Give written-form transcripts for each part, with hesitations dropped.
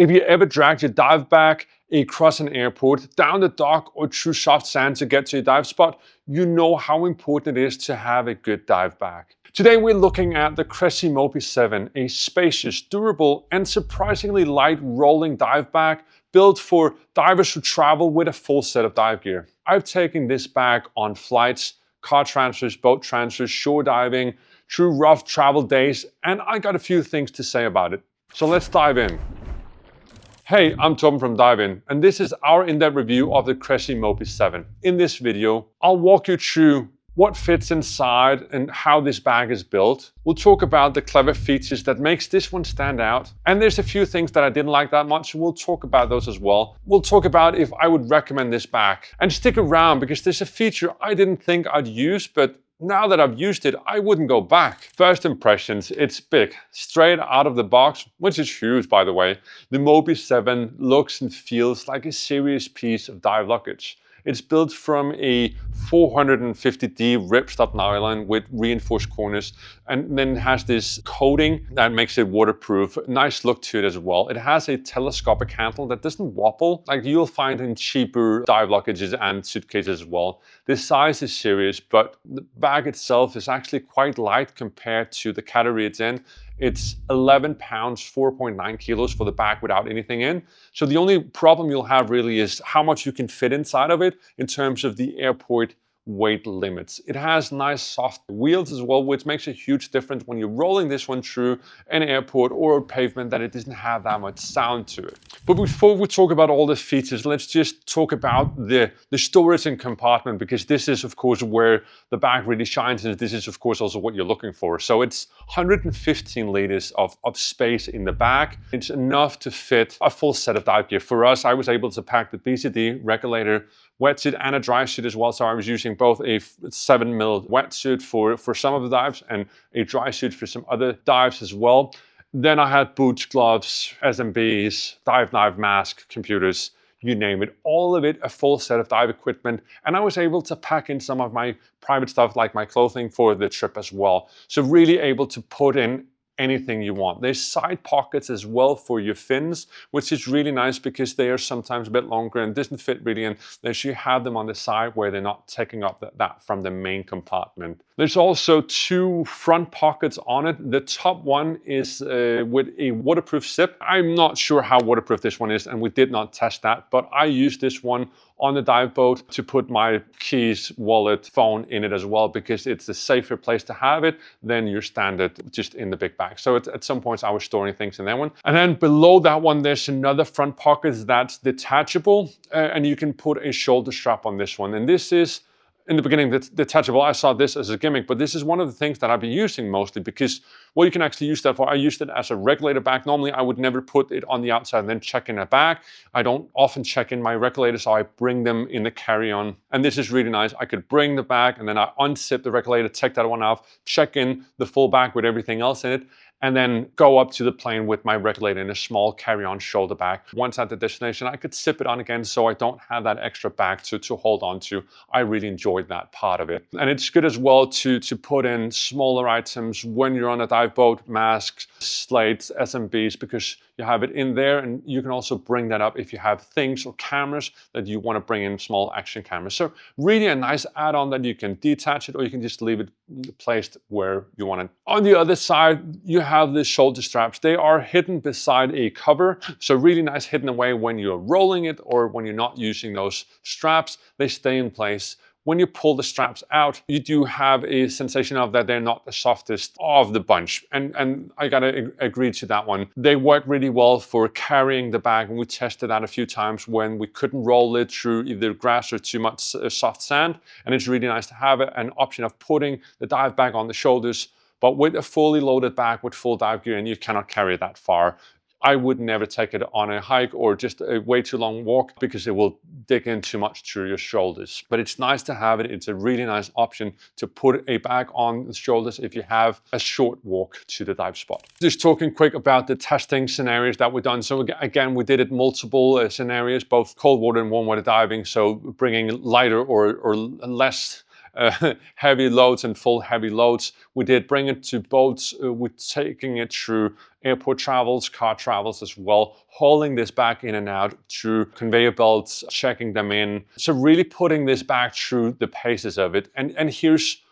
If you ever dragged your dive bag across an airport, down the dock, or through soft sand to get to your dive spot, you know how important it is to have a good dive bag. Today we're looking at the Cressi Moby 7, a spacious, durable, and surprisingly light rolling dive bag built for divers who travel with a full set of dive gear. I've taken this bag on flights, car transfers, boat transfers, shore diving, through rough travel days, and I got a few things to say about it. So let's dive in. Hey, I'm Torben from DIVEIN, and this is our in-depth review of the Cressi Moby 7. In this video, I'll walk you through what fits inside and how this bag is built. We'll talk about the clever features that makes this one stand out. And there's a few things that I didn't like that much, so we'll talk about those as well. We'll talk about if I would recommend this bag. And stick around because there's a feature I didn't think I'd use, but now that I've used it, I wouldn't go back. First impressions, it's big. Straight out of the box, which is huge by the way, the Moby 7 looks and feels like a serious piece of dive luggage. It's built from a 450D ripstop nylon with reinforced corners, and then it has this coating that makes it waterproof. Nice look to it as well. It has a telescopic handle that doesn't wobble like you'll find in cheaper dive luggages and suitcases as well. This size is serious, but the bag itself is actually quite light compared to the category it's in. It's 11 pounds, 4.9 kilos for the bag without anything in. So the only problem you'll have really is how much you can fit inside of it in terms of the airport weight limits. It has nice soft wheels as well, which makes a huge difference when you're rolling this one through an airport or a pavement, that it doesn't have that much sound to it. But before we talk about all the features, let's just talk about the storage and compartment, because this is of course where the bag really shines, and this is of course also what you're looking for. So it's 115 liters of space in the bag. It's enough to fit a full set of dive gear. For us, I was able to pack the BCD regulator, wetsuit, and a dry suit as well. So I was using both a 7mm wetsuit for some of the dives and a dry suit for some other dives as well. Then I had boots, gloves, SMBs, dive knife, mask, computers, you name it, all of it, a full set of dive equipment. And I was able to pack in some of my private stuff like my clothing for the trip as well. So really able to put in anything you want. There's side pockets as well for your fins, which is really nice because they are sometimes a bit longer and doesn't fit really in. There's you have them on the side where they're not taking up that from the main compartment. There's also two front pockets on it. The top one is with a waterproof zip. I'm not sure how waterproof this one is, and we did not test that, but I used this one on the dive boat to put my keys, wallet, phone in it as well, because it's a safer place to have it than your standard just in the big bag. So at some points I was storing things in that one. And then below that one, there's another front pocket that's detachable, and you can put a shoulder strap on this one. And this is, in the beginning, that's detachable. I saw this as a gimmick, but this is one of the things that I've been using mostly, because what you can actually use that for, I used it as a regulator bag. Normally I would never put it on the outside and then check in a bag. I don't often check in my regulators, so I bring them in the carry-on. And this is really nice. I could bring the bag and then I unzip the regulator, take that one off, check in the full bag with everything else in it, and then go up to the plane with my regulator in a small carry-on shoulder bag. Once at the destination, I could zip it on again so I don't have that extra bag to hold on to. I really enjoyed that part of it. And it's good as well to put in smaller items when you're on a dive boat, masks, slates, SMBs, because you have it in there, and you can also bring that up if you have things or cameras that you want to bring in, small action cameras. So really a nice add-on that you can detach it, or you can just leave it placed where you want it. On the other side, you have the shoulder straps. They are hidden beside a cover, so really nice hidden away when you're rolling it or when you're not using those straps. They stay in place. When you pull the straps out, you do have a sensation of that they're not the softest of the bunch. And I gotta agree to that one. They work really well for carrying the bag, and we tested that a few times when we couldn't roll it through either grass or too much soft sand. And it's really nice to have an option of putting the dive bag on the shoulders, but with a fully loaded bag with full dive gear, and you cannot carry it that far. I would never take it on a hike or just a way too long walk, because it will dig in too much through your shoulders. But it's nice to have it. It's a really nice option to put a bag on the shoulders if you have a short walk to the dive spot. Just talking quick about the testing scenarios that we've done. So again, we did it multiple scenarios, both cold water and warm water diving. So bringing lighter or less heavy loads and full heavy loads. We did bring it to boats. We're taking it through airport travels, car travels as well, hauling this bag in and out through conveyor belts, checking them in. So really putting this bag through the paces of it. And here's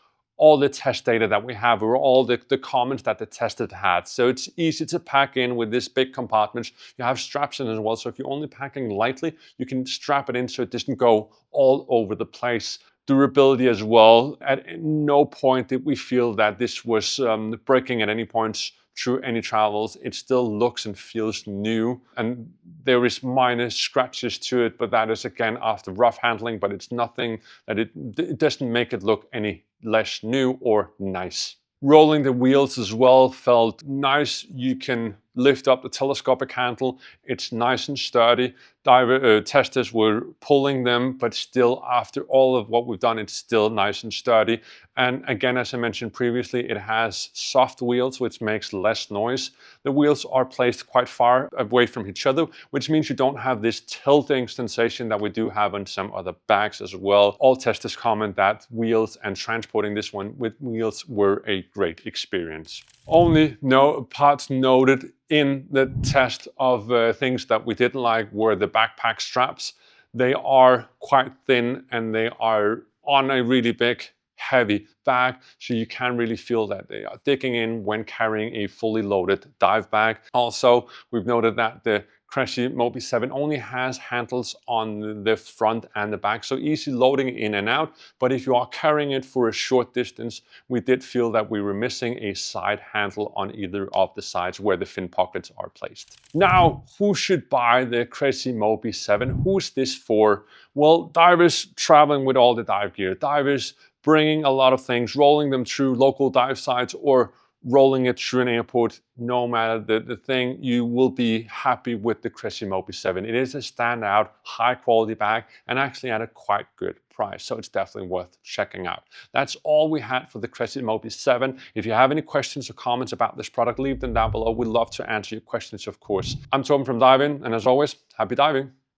all the test data that we have, or all the comments that the tester had. So it's easy to pack in with this big compartments. You have straps in as well, so if you're only packing lightly, you can strap it in so it doesn't go all over the place. Durability as well. At no point did we feel that this was breaking at any point through any travels. It still looks and feels new, and there is minor scratches to it, but that is again after rough handling, but it's nothing that it doesn't make it look any less new or nice. Rolling the wheels as well felt nice. You can lift up the telescopic handle. It's nice and sturdy. Testers were pulling them, but still after all of what we've done, it's still nice and sturdy. And again, as I mentioned previously, it has soft wheels, which makes less noise. The wheels are placed quite far away from each other, which means you don't have this tilting sensation that we do have on some other bags as well. All testers comment that wheels and transporting this one with wheels were a great experience. Only parts noted in the test of things that we didn't like were the backpack straps. They are quite thin and they are on a really big, heavy bag, so you can really feel that they are digging in when carrying a fully loaded dive bag. Also, we've noted that the Cressi Moby 7 only has handles on the front and the back, so easy loading in and out. But if you are carrying it for a short distance, we did feel that we were missing a side handle on either of the sides where the fin pockets are placed. Now, who should buy the Cressi Moby 7? Who's this for? Well, divers traveling with all the dive gear, divers bringing a lot of things, rolling them through local dive sites or rolling it through an airport. No matter the thing, you will be happy with the Cressi Moby 7. It is a standout, high quality bag and actually at a quite good price. So it's definitely worth checking out. That's all we had for the Cressi Moby 7. If you have any questions or comments about this product, leave them down below. We'd love to answer your questions, of course. I'm Torben from DIVEIN, and as always, happy diving.